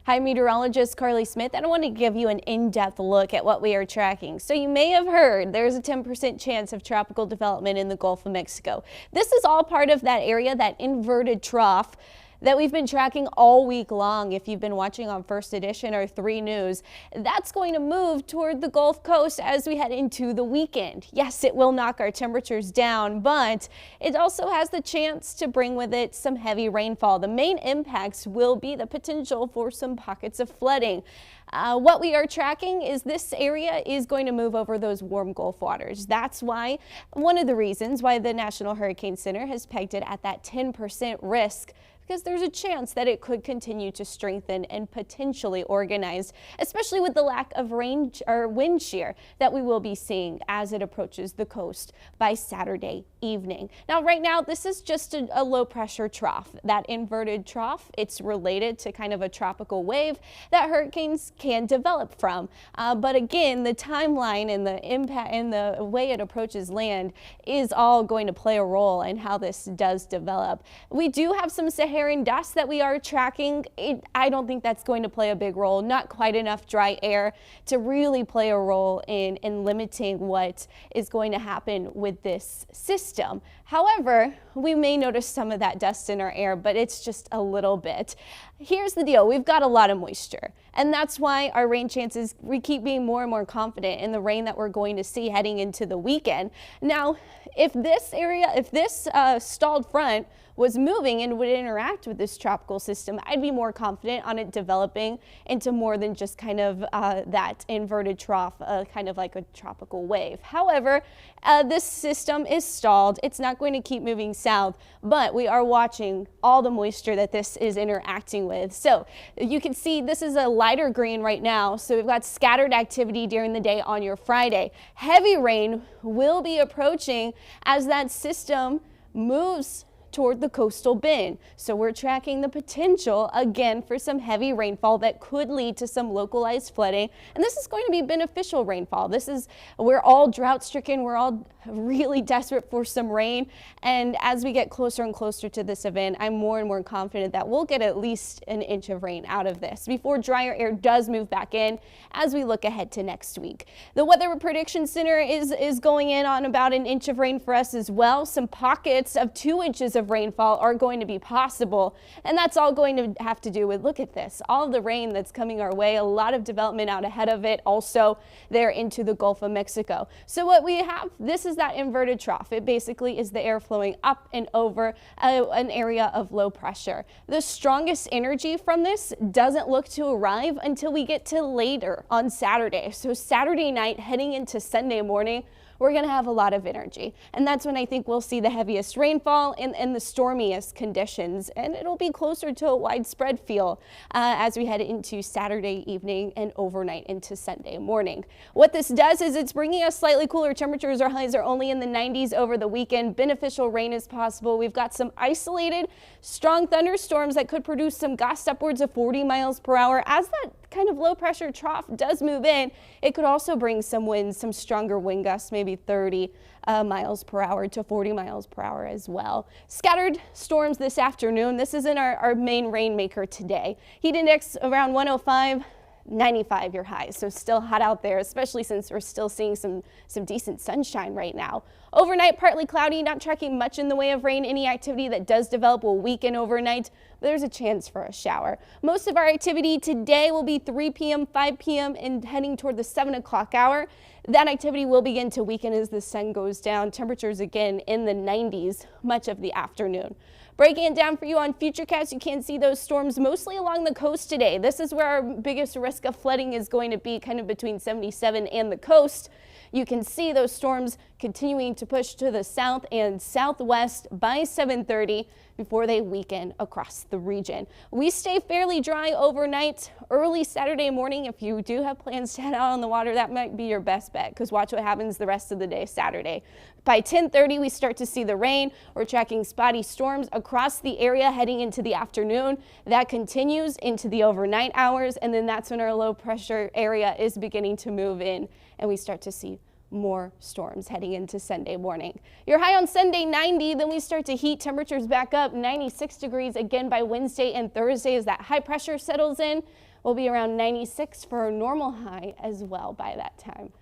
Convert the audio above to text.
Hi, meteorologist Carly Smith, and I want to give you an in-depth look at what we are tracking. So you may have heard there's a 10% chance of tropical development in the Gulf of Mexico. This is all part of that area, that inverted trough that we've been tracking all week long. If you've been watching on First Edition or 3 News, that's going to move toward the Gulf Coast as we head into the weekend. Yes, it will knock our temperatures down, but it also has the chance to bring with it some heavy rainfall. The main impacts will be the potential for some pockets of flooding. What we are tracking is this area is going to move over those warm Gulf waters. That's why one of the reasons why the National Hurricane Center has pegged it at that 10% risk, because there's a chance that it could continue to strengthen and potentially organize, especially with the lack of rain or wind shear that we will be seeing as it approaches the coast by Saturday evening. Now, right now, this is just a low pressure trough. That inverted trough, it's related to kind of a tropical wave that hurricanes can develop from. But again, the timeline and the impact and the way it approaches land is all going to play a role in how this does develop. We do have some Saharan dust that we are tracking. I don't think that's going to play a big role. Not quite enough dry air to really play a role in limiting what is going to happen with this system. However, we may notice some of that dust in our air, but it's just a little bit. Here's the deal. We've got a lot of moisture, and that's why our rain chances, we keep being more and more confident in the rain that we're going to see heading into the weekend. Now, if this stalled front was moving and would interact with this tropical system, I'd be more confident on it developing into more than just kind of that inverted trough, kind of like a tropical wave. However, this system is stalled. It's not going to keep moving south, but we are watching all the moisture that this is interacting with. So you can see this is a lighter green right now. So we've got scattered activity during the day on your Friday. Heavy rain will be approaching as that system moves toward the coastal bend. So we're tracking the potential again for some heavy rainfall that could lead to some localized flooding. And this is going to be beneficial rainfall. We're all drought stricken. We're all really desperate for some rain. And as we get closer and closer to this event, I'm more and more confident that we'll get at least an inch of rain out of this before drier air does move back in as we look ahead to next week. The Weather Prediction Center is going in on about an inch of rain for us as well. Some pockets of 2 inches of rainfall are going to be possible, and that's all going to have to do with, look at this, all the rain that's coming our way, a lot of development out ahead of it, also there into the Gulf of Mexico. So what we have, this is that inverted trough. It basically is the air flowing up and over an area of low pressure. The strongest energy from this doesn't look to arrive until we get to later on Saturday. So Saturday night heading into Sunday morning, we're going to have a lot of energy. And that's when I think we'll see the heaviest rainfall and the stormiest conditions. And it'll be closer to a widespread feel as we head into Saturday evening and overnight into Sunday morning. What this does is it's bringing us slightly cooler temperatures. Our highs are only in the 90s over the weekend. Beneficial rain is possible. We've got some isolated strong thunderstorms that could produce some gusts upwards of 40 miles per hour. As that kind of low pressure trough does move in, it could also bring some winds, some stronger wind gusts, maybe 30 miles per hour to 40 miles per hour as well. Scattered storms this afternoon. This isn't our main rainmaker today. Heat index around 105. 95 your high, so still hot out there, especially since we're still seeing some decent sunshine right now. Overnight, partly cloudy, not tracking much in the way of rain. Any activity that does develop will weaken overnight, but there's a chance for a shower. Most of our activity today will be 3 p.m., 5 p.m., and heading toward the 7 o'clock hour. That activity will begin to weaken as the sun goes down. Temperatures again in the 90s much of the afternoon. Breaking it down for you on Futurecast, you can see those storms mostly along the coast today. This is where our biggest risk of flooding is going to be, kind of between 77 and the coast. You can see those storms continuing to push to the south and southwest by 7:30 before they weaken across the region. We stay fairly dry overnight. Early Saturday morning, if you do have plans to head out on the water, that might be your best bet, because watch what happens the rest of the day Saturday. By 10:30, we start to see the rain. We're tracking spotty storms across the area heading into the afternoon. That continues into the overnight hours, and then that's when our low pressure area is beginning to move in, and we start to see more storms heading into Sunday morning. Your high on Sunday 90, then we start to heat temperatures back up 96 degrees again by Wednesday and Thursday as that high pressure settles in. We'll be around 96 for a normal high as well by that time.